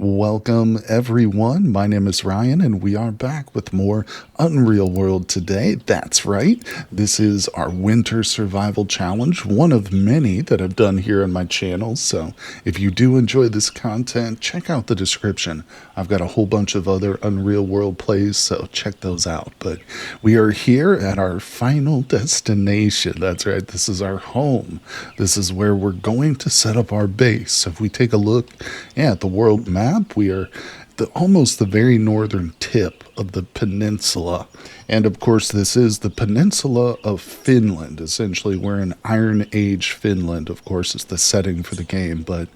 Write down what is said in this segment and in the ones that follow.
Welcome, everyone. My name is Ryan, and we are back with more Unreal World today. That's right. This is our Winter Survival Challenge, one of many that I've done here on my channel. So if you do enjoy this content, check out the description. I've got a whole bunch of other Unreal World plays, so check those out. But we are here at our final destination. That's right. This is our home. This is where we're going to set up our base. So if we take a look at the world map, we are almost the very northern tip of the peninsula. And of course, this is the peninsula of Finland. Essentially, we're in Iron Age Finland, of course, is the setting for the game. But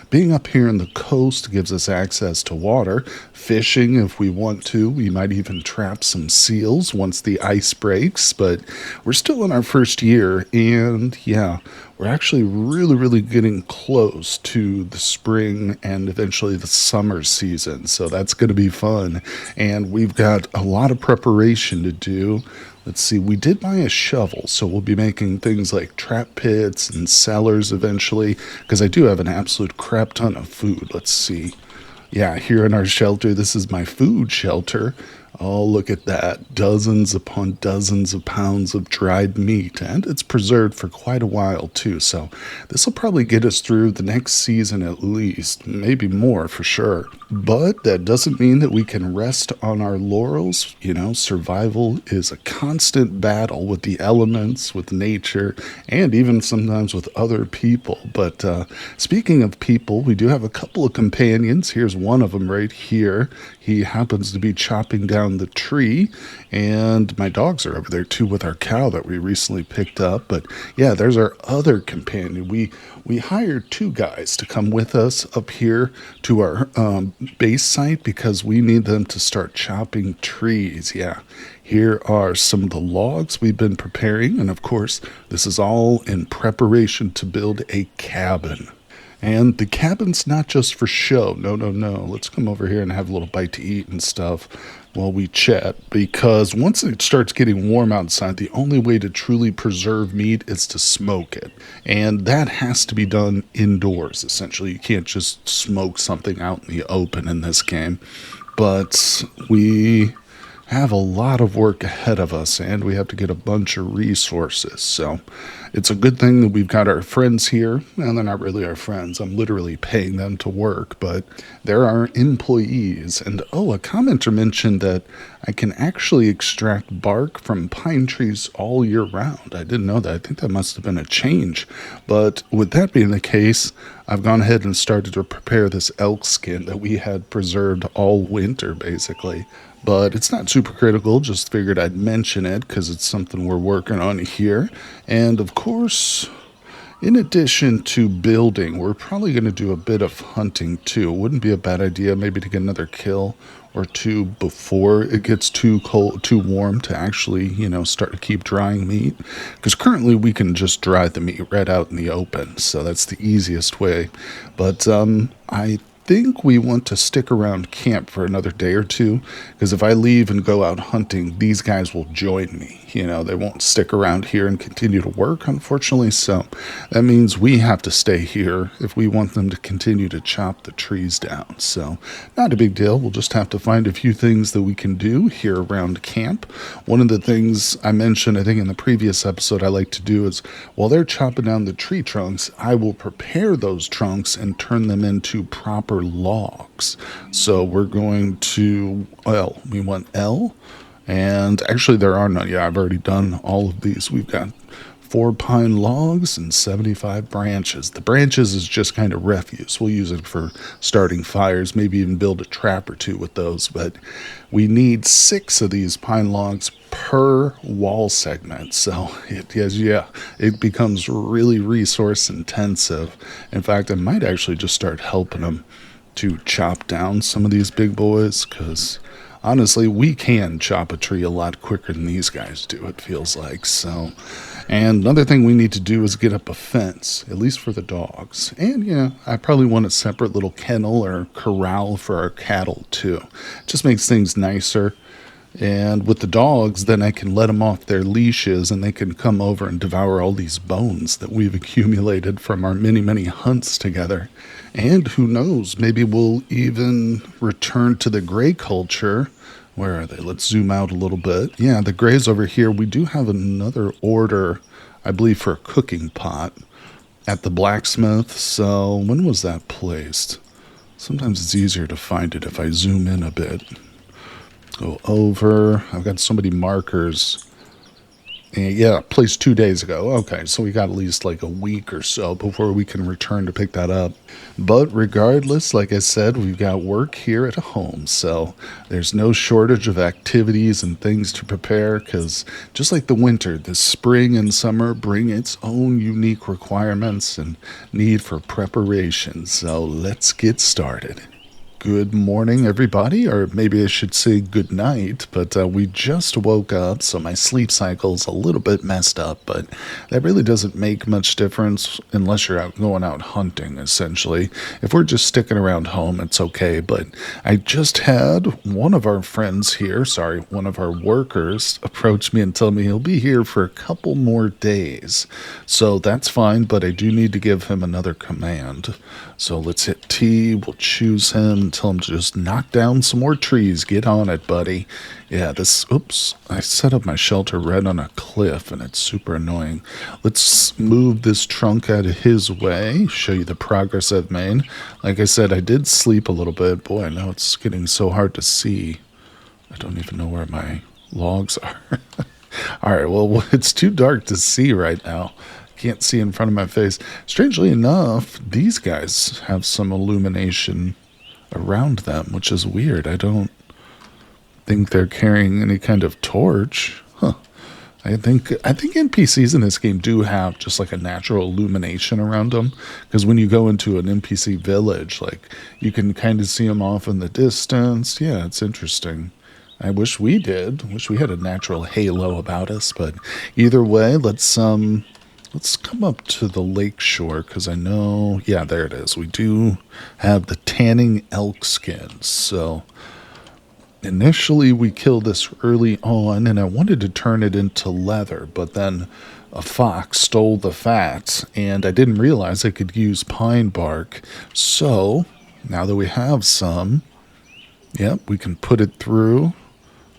being up here on the coast gives us access to water, fishing if we want to. We might even trap some seals once the ice breaks. But we're still in our first year, and yeah, we're actually really getting close to the spring and eventually the summer season. So that's going to be fun. And we've got a lot of preparation to do. Let's see, we did buy a shovel, so we'll be making things like trap pits and cellars eventually, because I do have an absolute crap ton of food. Let's see. Yeah, here in our shelter, this is my food shelter. Oh, look at that. Dozens upon dozens of pounds of dried meat, and it's preserved for quite a while, too. So this will probably get us through the next season at least, maybe more for sure. But that doesn't mean that we can rest on our laurels. You know, survival is a constant battle with the elements, with nature, and even sometimes with other people. But speaking of people, we do have a couple of companions. Here's one of them right here. He happens to be chopping down the tree, and my dogs are over there too with our cow that we recently picked up. But yeah, there's our other companion. We hired two guys to come with us up here to our base site because we need them to start chopping trees. Yeah, here are some of the logs we've been preparing, and of course this is all in preparation to build a cabin. And the cabin's not just for show. No. Let's come over here and have a little bite to eat and stuff while we chat. Because once it starts getting warm outside, the only way to truly preserve meat is to smoke it. And that has to be done indoors, essentially. You can't just smoke something out in the open in this game. But we have a lot of work ahead of us, and we have to get a bunch of resources. So it's a good thing that we've got our friends here. Well, they're not really our friends. I'm literally paying them to work, but they're our employees. And oh, a commenter mentioned that I can actually extract bark from pine trees all year round. I didn't know that. I think that must have been a change. But with that being the case, I've gone ahead and started to prepare this elk skin that we had preserved all winter, basically. But it's not super critical, just figured I'd mention it because it's something we're working on here. And of course, in addition to building, we're probably going to do a bit of hunting too. It wouldn't be a bad idea maybe to get another kill or two before it gets too cold, too warm to actually, start to keep drying meat. Because currently we can just dry the meat right out in the open. So that's the easiest way. But I think we want to stick around camp for another day or two, because if I leave and go out hunting, these guys will join me. They won't stick around here and continue to work, unfortunately. So that means we have to stay here if we want them to continue to chop the trees down. So not a big deal. We'll just have to find a few things that we can do here around camp. One of the things I mentioned, I think in the previous episode, I like to do is while they're chopping down the tree trunks, I will prepare those trunks and turn them into proper logs. So we're going to, we want L, and actually there are none. Yeah, I've already done all of these. We've got 4 pine logs and 75 branches. The branches is just kind of refuse. We'll use it for starting fires, maybe even build a trap or two with those. But we need 6 of these pine logs per wall segment. So it becomes really resource intensive. In fact, I might actually just start helping them to chop down some of these big boys, because honestly, we can chop a tree a lot quicker than these guys do, it feels like. So, and another thing we need to do is get up a fence, at least for the dogs. And I probably want a separate little kennel or corral for our cattle too. It just makes things nicer. And with the dogs, then I can let them off their leashes and they can come over and devour all these bones that we've accumulated from our many hunts together. And who knows, maybe we'll even return to the gray culture. Where are they? Let's zoom out a little bit. Yeah, the grays over here. We do have another order, I believe, for a cooking pot at the blacksmith. So when was that placed? Sometimes it's easier to find it if I zoom in a bit. Go over. I've got so many markers. And yeah, placed 2 days ago. Okay, so we got at least like a week or so before we can return to pick that up. But regardless, like I said, we've got work here at home. So there's no shortage of activities and things to prepare because just like the winter, the spring and summer bring its own unique requirements and need for preparation. So let's get started. Good morning, everybody, or maybe I should say good night, but we just woke up, so my sleep cycle's a little bit messed up, but that really doesn't make much difference unless you're going out hunting, essentially. If we're just sticking around home, it's okay, but I just had one of our friends here, one of our workers, approach me and tell me he'll be here for a couple more days, so that's fine, but I do need to give him another command. So let's hit T, we'll choose him, tell him to just knock down some more trees. Get on it, buddy. Yeah, oops, I set up my shelter right on a cliff and it's super annoying. Let's move this trunk out of his way, show you the progress I've made. Like I said, I did sleep a little bit. Boy, now it's getting so hard to see. I don't even know where my logs are. All right, well, it's too dark to see right now. Can't see in front of my face. Strangely enough, these guys have some illumination around them, which is weird. I don't think they're carrying any kind of torch. Huh. I think NPCs in this game do have just like a natural illumination around them, because when you go into an NPC village, like you can kind of see them off in the distance. Yeah, it's interesting. I wish we did. Wish we had a natural halo about us, but either way, let's come up to the lake shore, because I know, yeah, there it is. We do have the tanning elk skins. So initially we killed this early on, and I wanted to turn it into leather, but then a fox stole the fat, and I didn't realize I could use pine bark. So now that we have some, yep, we can put it through.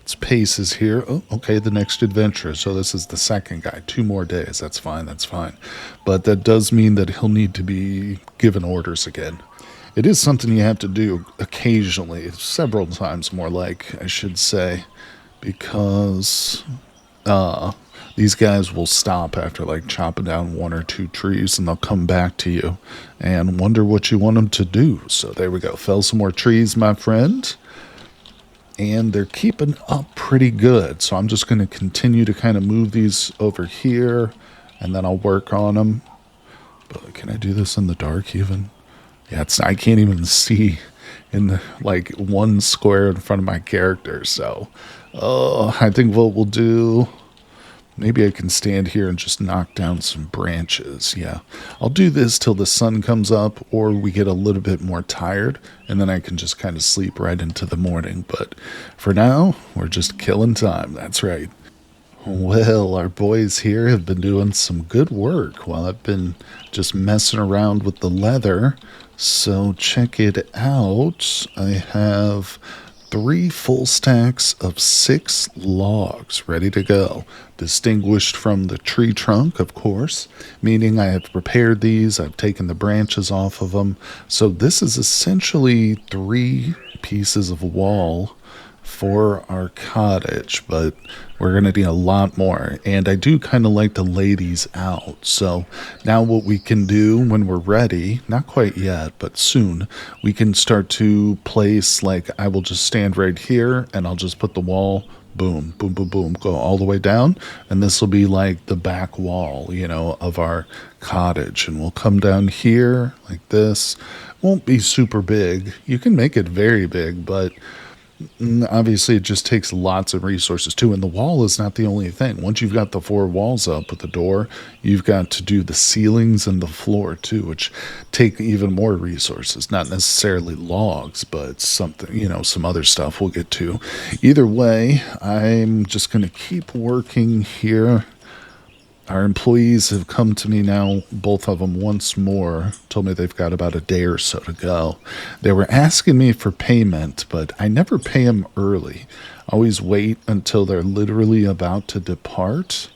Its pace is here. Oh, okay, the next adventure. So this is the second guy. 2 more days. That's fine. But that does mean that he'll need to be given orders again. It is something you have to do occasionally, several times more like, I should say, because these guys will stop after like chopping down 1 or 2 trees, and they'll come back to you and wonder what you want them to do. So there we go. Fell some more trees, my friend. And they're keeping up pretty good. So I'm just going to continue to kind of move these over here, and then I'll work on them. But can I do this in the dark even? Yeah, I can't even see in the, like 1 square in front of my character. So I think what we'll do, maybe I can stand here and just knock down some branches. Yeah, I'll do this till the sun comes up or we get a little bit more tired, and then I can just kind of sleep right into the morning. But for now, we're just killing time. That's right. Well, our boys here have been doing some good work while I've been just messing around with the leather. So check it out. I have 3 full stacks of 6 logs ready to go, distinguished from the tree trunk, of course, meaning I have prepared these, I've taken the branches off of them. So this is essentially 3 pieces of wall for our cottage, but we're going to need a lot more, and I do kind of like to lay these out. So now what we can do when we're ready, not quite yet, but soon, we can start to place, like I will just stand right here and I'll just put the wall, boom, boom, boom, boom, go all the way down, and this will be like the back wall, of our cottage, and we'll come down here like this. Won't be super big. You can make it very big, but obviously it just takes lots of resources too, and the wall is not the only thing. Once you've got the 4 walls up with the door, you've got to do the ceilings and the floor too, which take even more resources. Not necessarily logs, but something, some other stuff we'll get to. Either way, I'm just going to keep working here Our employees have come to me now, both of them once more, told me they've got about a day or so to go. They were asking me for payment, but I never pay them early. I always wait until they're literally about to depart.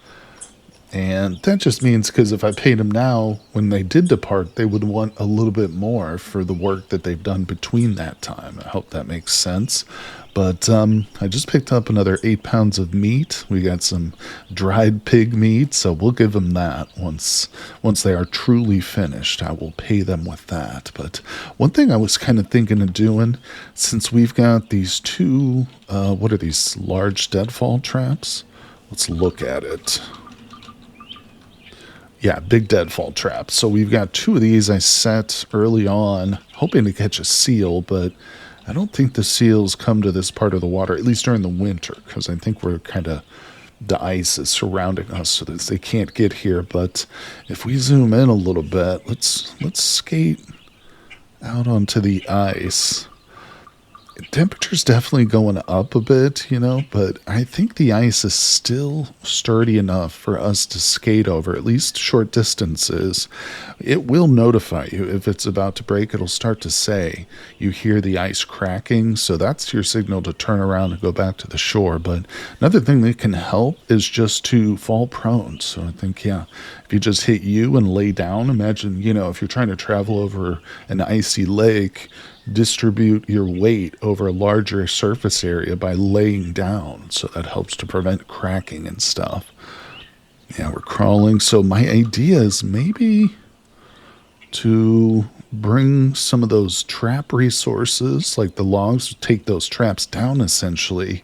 And that just means because if I paid them now, when they did depart, they would want a little bit more for the work that they've done between that time. I hope that makes sense. But I just picked up another 8 pounds of meat. We got some dried pig meat, so we'll give them that once they are truly finished. I will pay them with that. But one thing I was kind of thinking of doing, since we've got these two, what are these, large deadfall traps? Let's look at it. Yeah, big deadfall traps. So we've got two of these I set early on, hoping to catch a seal, but I don't think the seals come to this part of the water, at least during the winter, because I think we're kind of, the ice is surrounding us so that they can't get here. But if we zoom in a little bit, let's skate out onto the ice. Temperature's definitely going up a bit, but I think the ice is still sturdy enough for us to skate over, at least short distances. It will notify you if it's about to break. It'll start to say you hear the ice cracking, so that's your signal to turn around and go back to the shore. But another thing that can help is just to fall prone. So I think, if you just hit you and lay down, imagine, if you're trying to travel over an icy lake, distribute your weight over a larger surface area by laying down, so that helps to prevent cracking and stuff. Yeah, we're crawling. So my idea is maybe to bring some of those trap resources, like the logs, take those traps down essentially,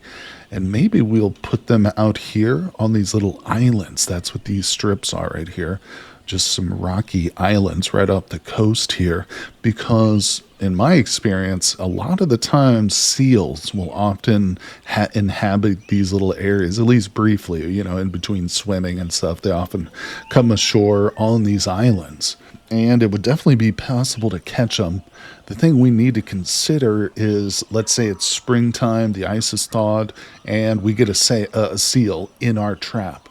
and maybe we'll put them out here on these little islands. That's what these strips are right here. Just some rocky islands right up the coast here, because in my experience, a lot of the time seals will often inhabit these little areas, at least briefly, in between swimming and stuff. They often come ashore on these islands, and it would definitely be possible to catch them. The thing we need to consider is, let's say it's springtime, the ice is thawed, and we get a seal in our trap.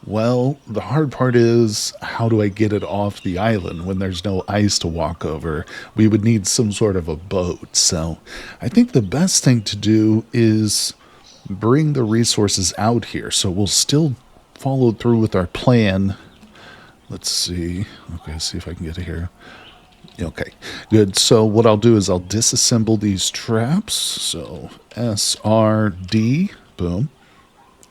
Well, the hard part is, how do I get it off the island when there's no ice to walk over? We would need some sort of a boat. So I think the best thing to do is bring the resources out here. So we'll still follow through with our plan. Let's see. Okay, see if I can get it here. Okay, good. So what I'll do is I'll disassemble these traps. So SRD, boom.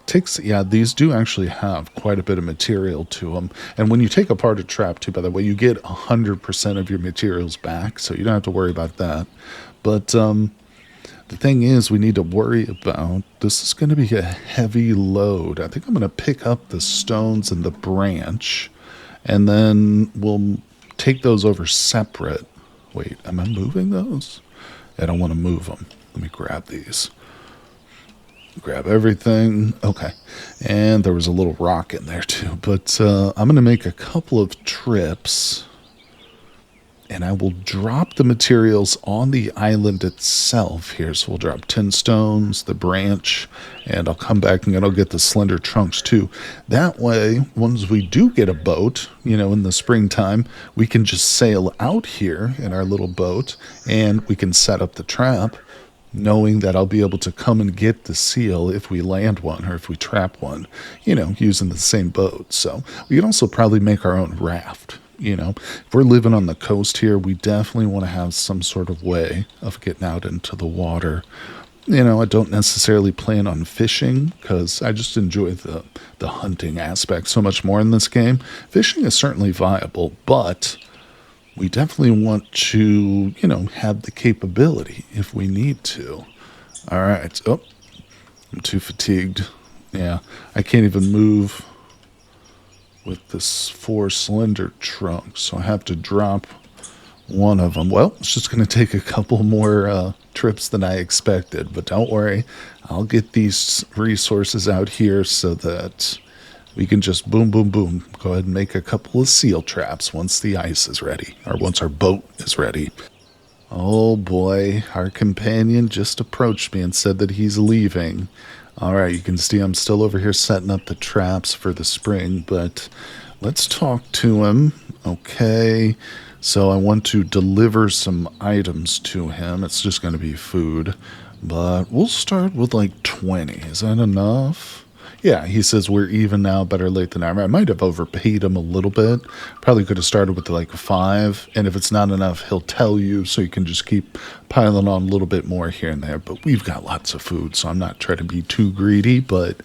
These do actually have quite a bit of material to them. And when you take apart a trap too, by the way, you get 100% of your materials back, so you don't have to worry about that. But the thing is, we need to worry about, this is going to be a heavy load. I think I'm going to pick up the stones and the branch, and then we'll take those over separate. Wait, am I moving those? I don't want to move them. Let me grab these. Grab everything. Okay. And there was a little rock in there too. But I'm going to make a couple of trips, and I will drop the materials on the island itself here. So we'll drop 10 stones, the branch, and I'll come back and I'll get the slender trunks too. That way, once we do get a boat, in the springtime, we can just sail out here in our little boat, and we can set up the trap, knowing that I'll be able to come and get the seal if we land one or if we trap one, using the same boat. So we can also probably make our own raft. If we're living on the coast here, we definitely want to have some sort of way of getting out into the water. I don't necessarily plan on fishing because I just enjoy the hunting aspect so much more in this game. Fishing is certainly viable, but we definitely want to, have the capability if we need to. All right. Oh, I'm too fatigued. Yeah, I can't even move with this 4 cylinder trunk, so I have to drop one of them. Well, it's just going to take a couple more trips than I expected, but don't worry. I'll get these resources out here so that we can just boom, boom, boom, go ahead and make a couple of seal traps once the ice is ready, or once our boat is ready. Oh boy, our companion just approached me and said that he's leaving. All right, you can see I'm still over here setting up the traps for the spring, but let's talk to him. Okay, so I want to deliver some items to him. It's just going to be food, but we'll start with like 20. Is that enough? Yeah, he says we're even now, better late than never. I might have overpaid him a little bit. Probably could have started with like 5, and if it's not enough, he'll tell you so you can just keep piling on a little bit more here and there. But we've got lots of food, so I'm not trying to be too greedy, but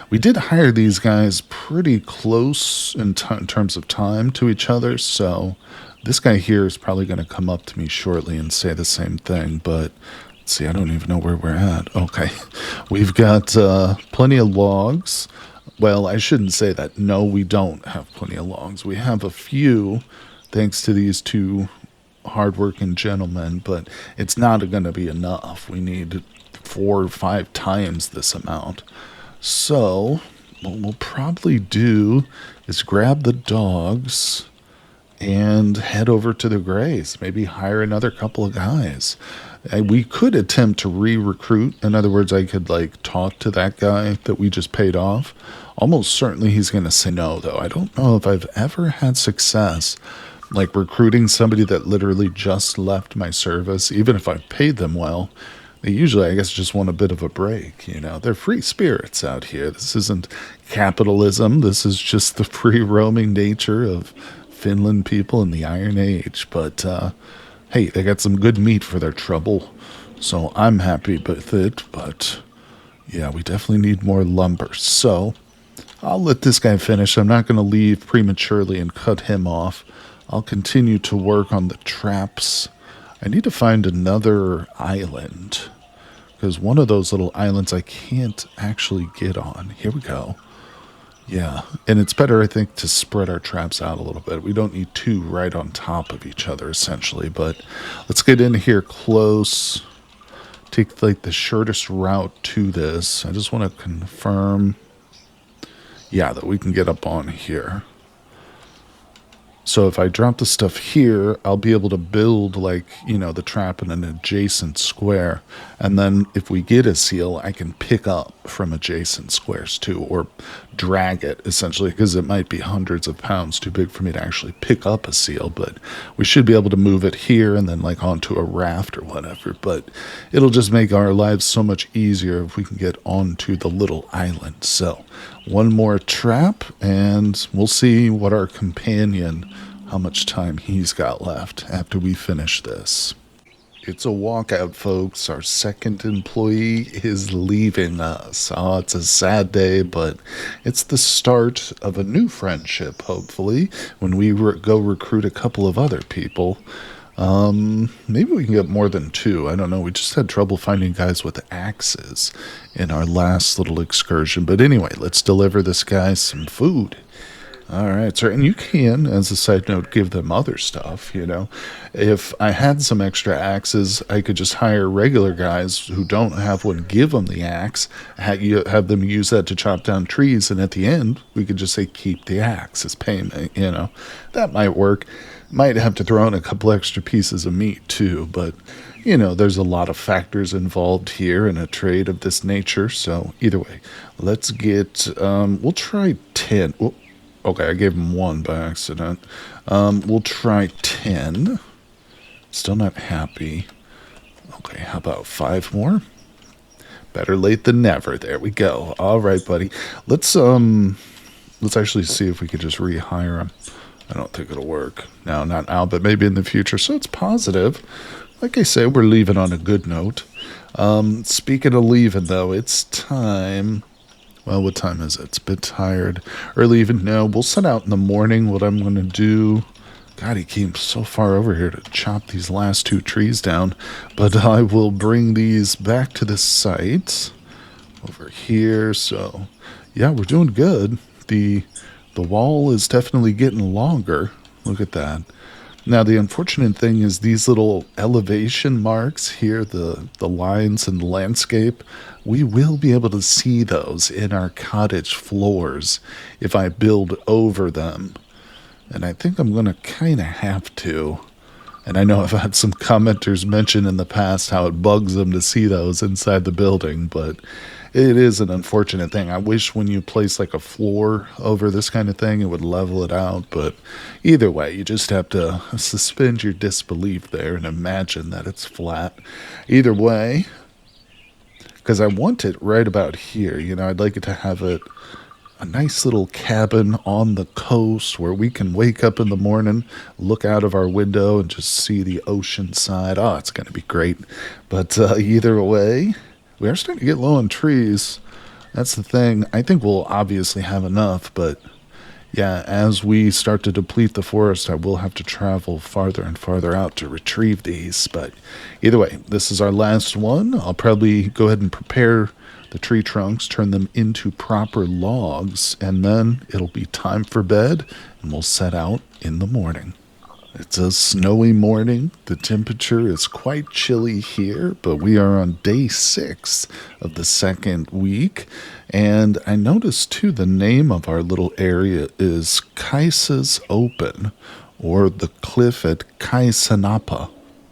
we did hire these guys pretty close in terms of time to each other, so this guy here is probably going to come up to me shortly and say the same thing, but let's see, I don't even know where we're at. Okay, we've got plenty of logs. Well, I shouldn't say that. No, we don't have plenty of logs. We have a few, thanks to these two hardworking gentlemen, but it's not going to be enough. We need 4 or 5 times this amount. So, what we'll probably do is grab the dogs and head over to the Grays. Maybe hire another couple of guys. We could attempt to re-recruit. In other words, I could like talk to that guy that we just paid off. Almost certainly he's going to say no, though. I don't know if I've ever had success like recruiting somebody that literally just left my service, even if I paid them well. They usually, I guess, just want a bit of a break. You know, they're free spirits out here. This isn't capitalism. This is just the free roaming nature of Finland people in the Iron Age. But hey, they got some good meat for their trouble, so I'm happy with it. But yeah, we definitely need more lumber. So I'll let this guy finish. I'm not going to leave prematurely and cut him off. I'll continue to work on the traps. I need to find another island, because one of those little islands I can't actually get on. Here we go. Yeah, and it's better, I think, to spread our traps out a little bit. We don't need 2 right on top of each other, essentially. But let's get in here close. Take, like, the shortest route to this. I just want to confirm, yeah, that we can get up on here. So if I drop the stuff here, I'll be able to build, like, you know, the trap in an adjacent square. And then if we get a seal, I can pick up from adjacent squares too, or drag it, essentially, because it might be hundreds of pounds too big for me to actually pick up a seal. But we should be able to move it here and then, like, onto a raft or whatever. But it'll just make our lives so much easier if we can get onto the little island. So one more trap, and we'll see what our companion, how much time he's got left after we finish this. It's a walkout, folks. Our second employee is leaving us. Oh, it's a sad day, but it's the start of a new friendship, hopefully, when we go recruit a couple of other people. Maybe we can get more than 2. I don't know. We just had trouble finding guys with axes in our last little excursion. But anyway, let's deliver this guy some food. All right, sir. And you can, as a side note, give them other stuff, you know. If I had some extra axes, I could just hire regular guys who don't have one, give them the axe, have them use that to chop down trees, and at the end, we could just say, keep the axe as payment, you know. That might work. Might have to throw in a couple extra pieces of meat, too, but, you know, there's a lot of factors involved here in a trade of this nature, so either way, let's get, we'll try 10. Well, okay, I gave him 1 by accident. We'll try 10. Still not happy. Okay, how about 5 more? Better late than never. There we go. All right, buddy. Let's actually see if we could just rehire him. I don't think it'll work. No, not now, but maybe in the future. So it's positive. Like I say, we're leaving on a good note. Speaking of leaving, though, it's time. Well, what time is it? It's a bit tired. Early even. No, we'll set out in the morning. What I'm going to do... God, he came so far over here to chop these last 2 trees down. But I will bring these back to the site. Over here. So, yeah, we're doing good. The wall is definitely getting longer. Look at that. Now, the unfortunate thing is these little elevation marks here, the lines in the landscape, we will be able to see those in our cottage floors if I build over them. And I think I'm going to kind of have to. And I know I've had some commenters mention in the past how it bugs them to see those inside the building, but it is an unfortunate thing. I wish when you place like a floor over this kind of thing, it would level it out. But either way, you just have to suspend your disbelief there and imagine that it's flat. Either way, because I want it right about here. I'd like it to have a nice little cabin on the coast where we can wake up in the morning, look out of our window, and just see the ocean side. Oh, it's going to be great. But either way, we are starting to get low on trees. That's the thing. I think we'll obviously have enough, but yeah, as we start to deplete the forest, I will have to travel farther and farther out to retrieve these. But either way, this is our last one. I'll probably go ahead and prepare the tree trunks, turn them into proper logs, and then it'll be time for bed, and we'll set out in the morning. It's a snowy morning. The temperature is quite chilly here, but we are on day 6 of the second week. And I noticed, too, the name of our little area is Kaisa's Open, or the cliff at Kaisanapa.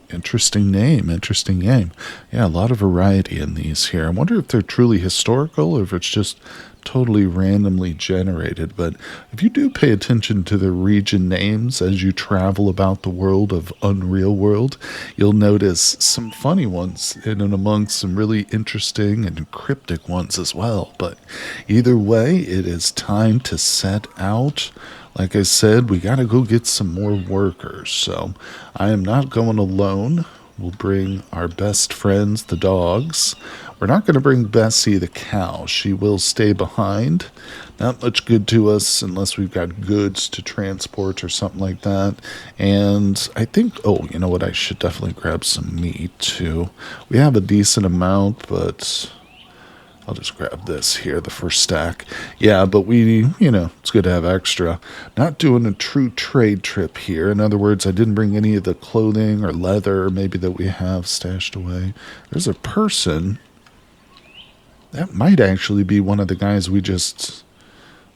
Interesting name, interesting name. Yeah, a lot of variety in these here. I wonder if they're truly historical or if it's just totally randomly generated. But if you do pay attention to the region names as you travel about the world of UnReal World, you'll notice some funny ones and amongst some really interesting and cryptic ones as well. But either way, it is time to set out. Like I said, we got to go get some more workers. So I am not going alone. We'll bring our best friends, the dogs. We're not going to bring Bessie, the cow. She will stay behind. Not much good to us unless we've got goods to transport or something like that. And I think, oh, you know what? I should definitely grab some meat too. We have a decent amount, but I'll just grab this here, the first stack. Yeah, but it's good to have extra. Not doing a true trade trip here. In other words, I didn't bring any of the clothing or leather maybe that we have stashed away. There's a person. That might actually be one of the guys we just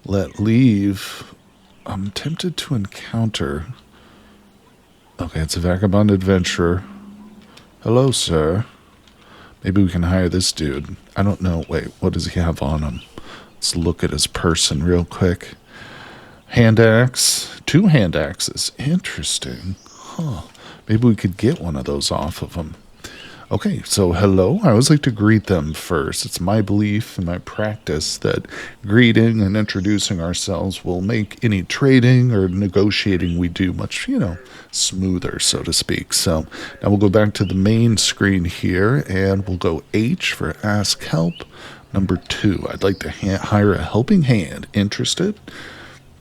let leave. I'm tempted to encounter. Okay, it's a vagabond adventurer. Hello, sir. Maybe we can hire this dude. I don't know. Wait, what does he have on him? Let's look at his person real quick. Hand axe. 2 hand axes. Interesting. Huh. Maybe we could get one of those off of him. Okay, so hello. I always like to greet them first. It's my belief and my practice that greeting and introducing ourselves will make any trading or negotiating we do much, smoother, so to speak. So now we'll go back to the main screen here, and we'll go H for ask help. Number 2, I'd like to hire a helping hand. Interested?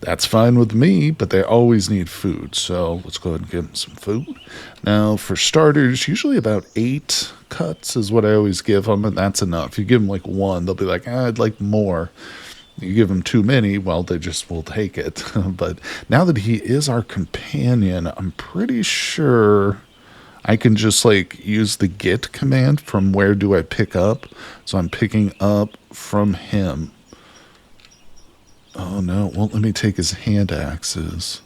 That's fine with me, but they always need food, so let's go ahead and give them some food. Now, for starters, usually about 8 cuts is what I always give them, and that's enough. You give them like 1, they'll be like, I'd like more. You give them too many, well, they just will take it. But now that he is our companion, I'm pretty sure I can just use the get command from where do I pick up. So I'm picking up from him. Oh, no. Well, let me take his hand axes.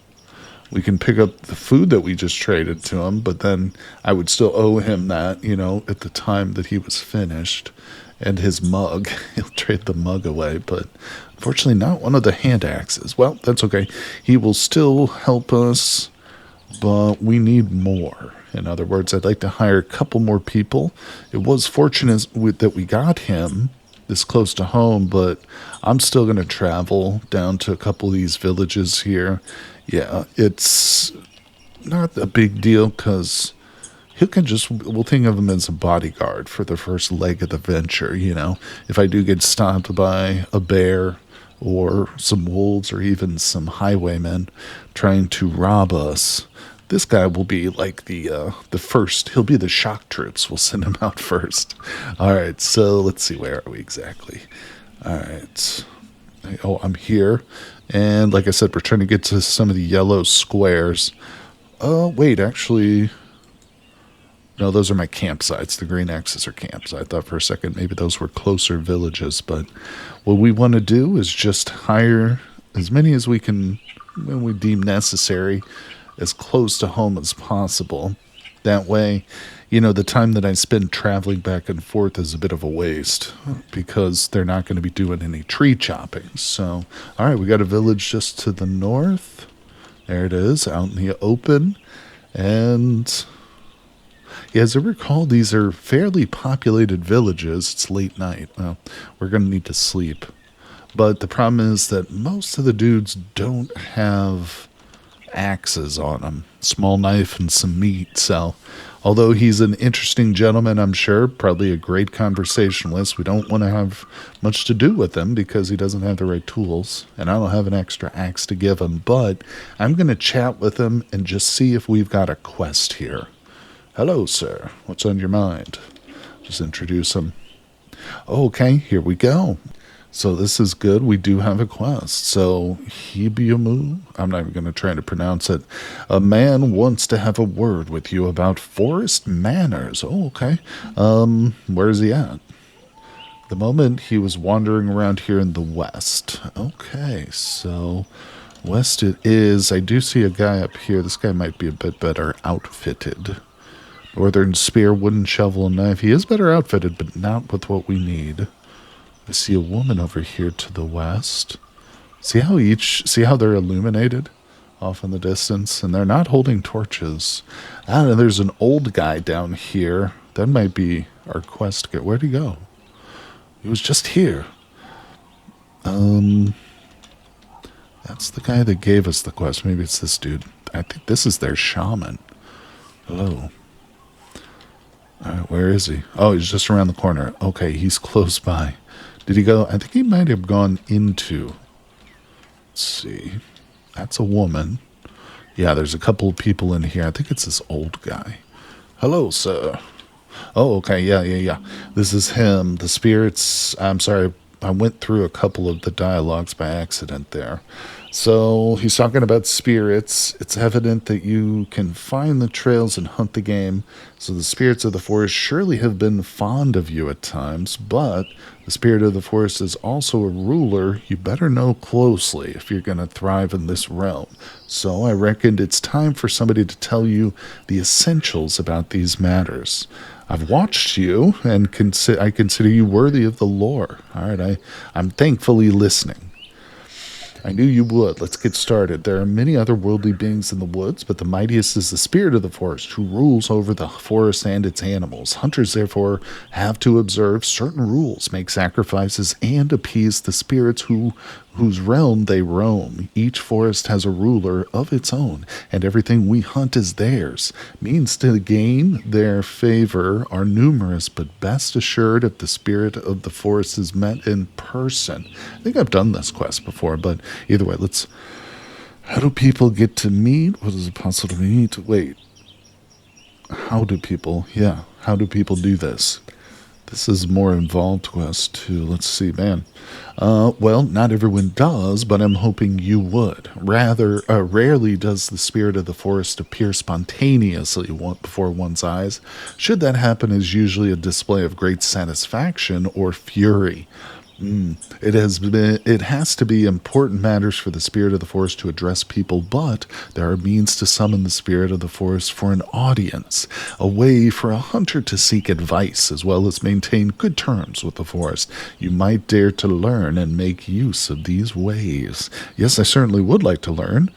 We can pick up the food that we just traded to him, but then I would still owe him that, at the time that he was finished. And his mug. He'll trade the mug away, but unfortunately not one of the hand axes. Well, that's okay. He will still help us, but we need more. In other words, I'd like to hire a couple more people. It was fortunate that we got him this close to home, but I'm still going to travel down to a couple of these villages here. Yeah, it's not a big deal because we'll think of him as a bodyguard for the first leg of the venture, If I do get stopped by a bear or some wolves or even some highwaymen trying to rob us, this guy will be like the first. He'll be the shock troops. We'll send him out first. All right, so let's see. Where are we exactly? All right. Oh, I'm here. And like I said, we're trying to get to some of the yellow squares. Oh, wait, actually. No, those are my campsites. The green X's are camps. I thought for a second maybe those were closer villages. But what we want to do is just hire as many as we can when we deem necessary. as close to home as possible. That way, the time that I spend traveling back and forth is a bit of a waste because they're not going to be doing any tree chopping. So, all right, we got a village just to the north. There it is, out in the open. And yeah, as I recall, these are fairly populated villages. It's late night. Well, we're going to need to sleep. But the problem is that most of the dudes don't have axes on him. Small knife and some meat. So, although he's an interesting gentleman, I'm sure, probably a great conversationalist, we don't want to have much to do with him because he doesn't have the right tools, and I don't have an extra axe to give him. But I'm going to chat with him and just see if we've got a quest here. Hello, sir. What's on your mind? Just introduce him. Okay, here we go. So this is good. We do have a quest. So Hibiamu, I'm not even going to try to pronounce it. A man wants to have a word with you about forest manners. Oh, okay. Where is he at? The moment he was wandering around here in the west. Okay, so west it is. I do see a guy up here. This guy might be a bit better outfitted. Northern spear, wooden shovel, and knife. He is better outfitted, but not with what we need. I see a woman over here to the west. See how they're illuminated off in the distance? And they're not holding torches. And there's an old guy down here. That might be our quest. Where'd he go? He was just here. That's the guy that gave us the quest. Maybe it's this dude. I think this is their shaman. Hello. All right, where is he? Oh, he's just around the corner. Okay, he's close by. Did he go? I think he might have gone into. Let's see. That's a woman. Yeah, there's a couple of people in here. I think it's this old guy. Hello, sir. Oh, okay. Yeah. This is him. The spirits. I'm sorry. I went through a couple of the dialogues by accident there. So he's talking about spirits. It's evident that you can find the trails and hunt the game. So the spirits of the forest surely have been fond of you at times, but the spirit of the forest is also a ruler you better know closely if you're going to thrive in this realm. So I reckoned it's time for somebody to tell you the essentials about these matters. I've watched you, and I consider you worthy of the lore. All right, I'm thankfully listening. I knew you would. Let's get started. There are many other worldly beings in the woods, but the mightiest is the spirit of the forest, who rules over the forest and its animals. Hunters, therefore, have to observe certain rules, make sacrifices, and appease the spirits whose realm they roam. Each forest has a ruler of its own, and everything we hunt is theirs. Means to gain their favor are numerous, but best assured if the spirit of the forest is met in person. I think I've done this quest before, but either way, how do people get to meet? What is it possible to meet? Wait. How do people do this? This is a more involved quest too. Let's see, man. Well, not everyone does, but I'm hoping you would. Rarely does the spirit of the forest appear spontaneously before one's eyes. Should that happen, is usually a display of great satisfaction or fury. It has to be important matters for the spirit of the forest to address people, but there are means to summon the spirit of the forest for an audience, a way for a hunter to seek advice as well as maintain good terms with the forest. You might dare to learn and make use of these ways. Yes, I certainly would like to learn.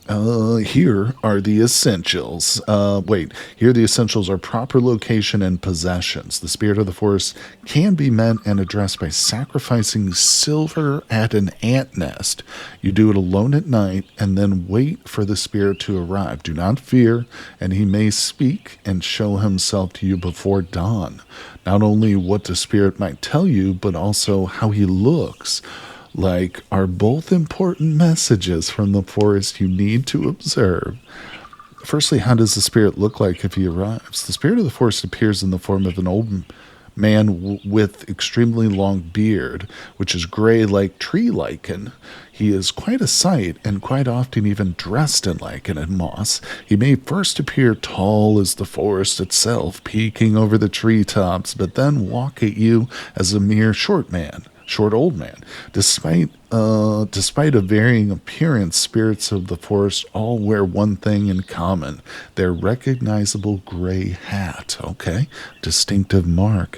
Here are the essentials. Here the essentials are proper location and possessions. The spirit of the forest can be met and addressed by sacrificing silver at an ant nest. You do it alone at night and then wait for the spirit to arrive. Do not fear, and he may speak and show himself to you before dawn. Not only what the spirit might tell you, but also how he looks are both important messages from the forest you need to observe. Firstly, how does the spirit look like if he arrives? The spirit of the forest appears in the form of an old man with extremely long beard, which is gray like tree lichen. He is quite a sight, and quite often even dressed in lichen and moss. He may first appear tall as the forest itself, peeking over the treetops, but then walk at you as a mere short man, Short old man. Despite a varying appearance, spirits of the forest all wear one thing in common: their recognizable gray hat. Okay, distinctive mark.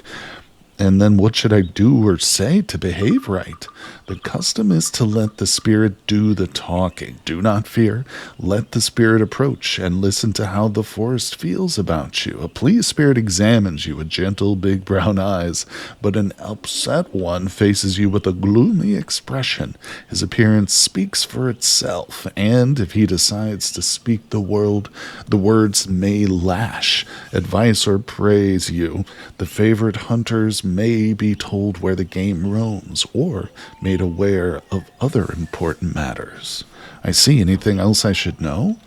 And then what should I do or say to behave right? The custom is to let the spirit do the talking. Do not fear. Let the spirit approach and listen to how the forest feels about you. A pleased spirit examines you with gentle, big brown eyes, but an upset one faces you with a gloomy expression. His appearance speaks for itself, and if he decides to speak the words may lash, advice, or praise you. The favorite hunters may be told where the game roams, or made aware of other important matters. I see. Anything else I should know?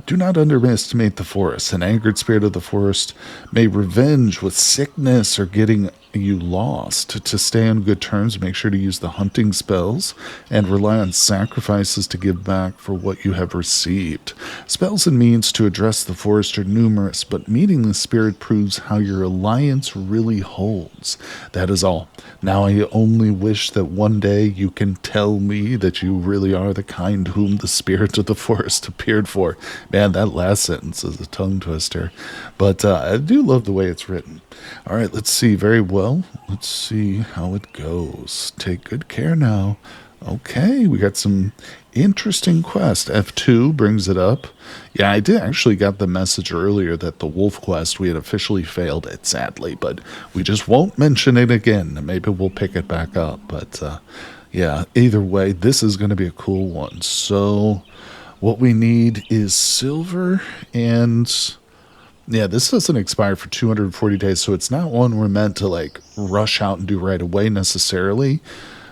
Do not underestimate the forest. An angered spirit of the forest may revenge with sickness or getting you lost. To stay on good terms, make sure to use the hunting spells and rely on sacrifices to give back for what you have received. Spells and means to address the forest are numerous, but meeting the spirit proves how your alliance really holds. That is all. Now I only wish that one day you can tell me that you really are the kind whom the spirit of the forest appeared for. Man, that last sentence is a tongue twister. But I do love the way it's written. All right, let's see. Very well. Let's see how it goes. Take good care now. Okay, we got some interesting quest. F2 brings it up. Yeah, I did actually got the message earlier that the wolf quest, we had officially failed it, sadly, but we just won't mention it again. Maybe we'll pick it back up. But yeah, either way, this is going to be a cool one. So what we need is silver, and yeah, this doesn't expire for 240 days, so it's not one we're meant to like rush out and do right away necessarily.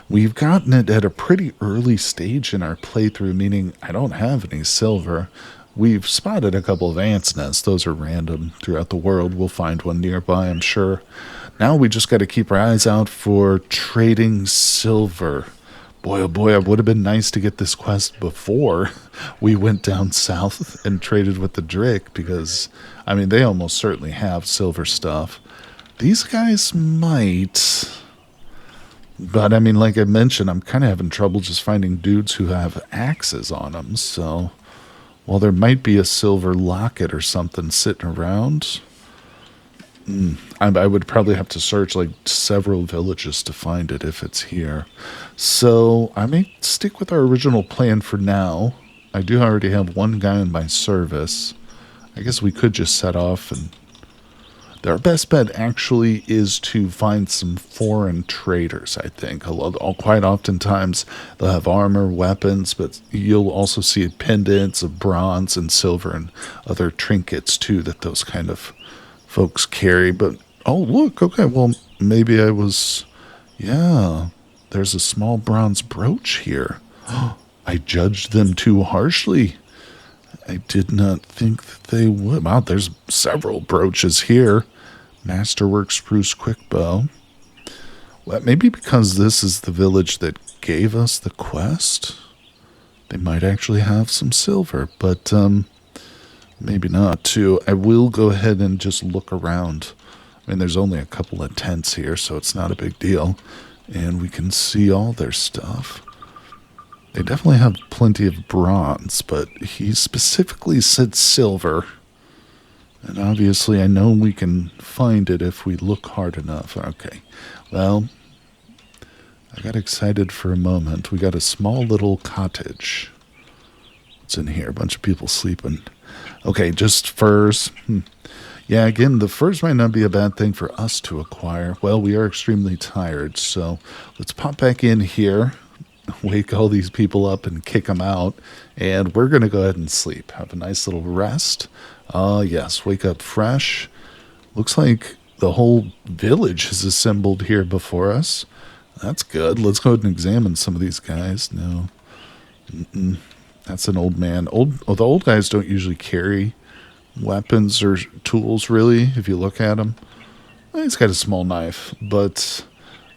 We've gotten it at a pretty early stage in our playthrough, meaning I don't have any silver. We've spotted a couple of ants' nests. Those are random throughout the world. We'll find one nearby, I'm sure. Now we just got to keep our eyes out for trading silver. Boy, oh boy, it would have been nice to get this quest before we went down south and traded with the Drake, because, I mean, they almost certainly have silver stuff. These guys might, but I mean, like I mentioned, I'm kind of having trouble just finding dudes who have axes on them, so while there might be a silver locket or something sitting around, I would probably have to search like several villages to find it if it's here. So I may stick with our original plan for now. I do already have one guy in my service. I guess we could just set off, and our best bet actually is to find some foreign traders, I think. Quite oftentimes they'll have armor, weapons, but you'll also see pendants of bronze and silver and other trinkets too that those kind of folks carry. But oh look, okay, well maybe I was, yeah, there's a small bronze brooch here. I judged them too harshly. I did not think that they would. Wow, there's several brooches here. Masterwork spruce quickbow. Well, maybe because this is the village that gave us the quest, they might actually have some silver, but maybe not too. I will go ahead and just look around. I mean, there's only a couple of tents here, so it's not a big deal, and we can see all their stuff. They definitely have plenty of bronze, but he specifically said silver. And obviously I know we can find it if we look hard enough. Okay, well, I got excited for a moment. We got a small little cottage. What's in here? A bunch of people sleeping. Okay, just furs. Yeah, again, the furs might not be a bad thing for us to acquire. Well, we are extremely tired, so let's pop back in here, wake all these people up and kick them out, and we're going to go ahead and sleep. Have a nice little rest. Yes, wake up fresh. Looks like the whole village is assembled here before us. That's good. Let's go ahead and examine some of these guys. No. That's an old man. The old guys don't usually carry weapons or tools, really, if you look at him. He's got a small knife, but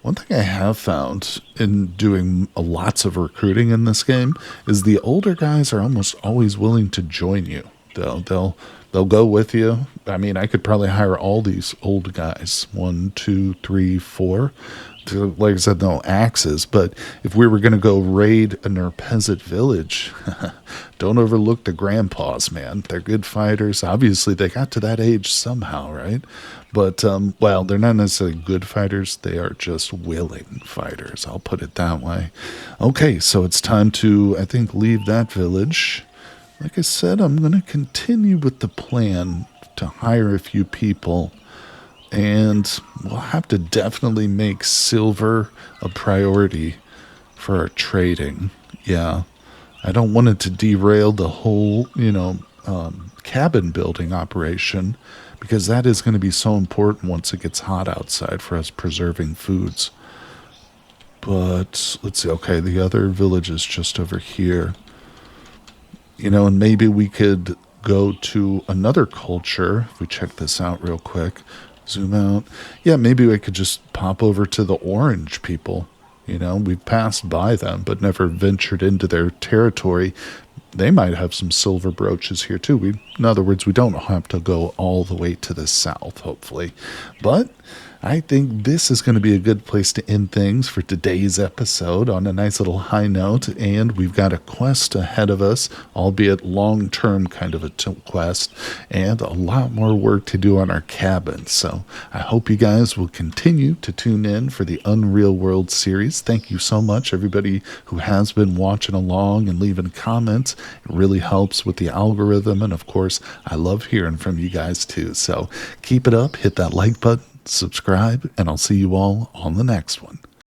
one thing I have found in doing lots of recruiting in this game is the older guys are almost always willing to join you. They'll go with you I mean, I could probably hire all these old guys, 1, 2, 3, 4. Like I said, no axes. But if we were going to go raid a Peasant village, don't overlook the grandpas, man. They're good fighters. Obviously, they got to that age somehow, right? But, well, they're not necessarily good fighters. They are just willing fighters. I'll put it that way. Okay, so it's time to, I think, leave that village. Like I said, I'm going to continue with the plan to hire a few people. And we'll have to definitely make silver a priority for our trading. Yeah. I don't want it to derail the whole, cabin building operation, because that is going to be so important once it gets hot outside for us preserving foods. But let's see. Okay, the other village is just over here. And maybe we could go to another culture. If we check this out real quick, zoom out. Yeah, maybe we could just pop over to the orange people. We've passed by them, but never ventured into their territory. They might have some silver brooches here too. In other words, we don't have to go all the way to the south, hopefully. But I think this is going to be a good place to end things for today's episode on a nice little high note. And we've got a quest ahead of us, albeit long-term kind of a quest, and a lot more work to do on our cabin. So I hope you guys will continue to tune in for the Unreal World series. Thank you so much, everybody who has been watching along and leaving comments. It really helps with the algorithm. And of course, I love hearing from you guys too. So keep it up, hit that like button, subscribe, and I'll see you all on the next one.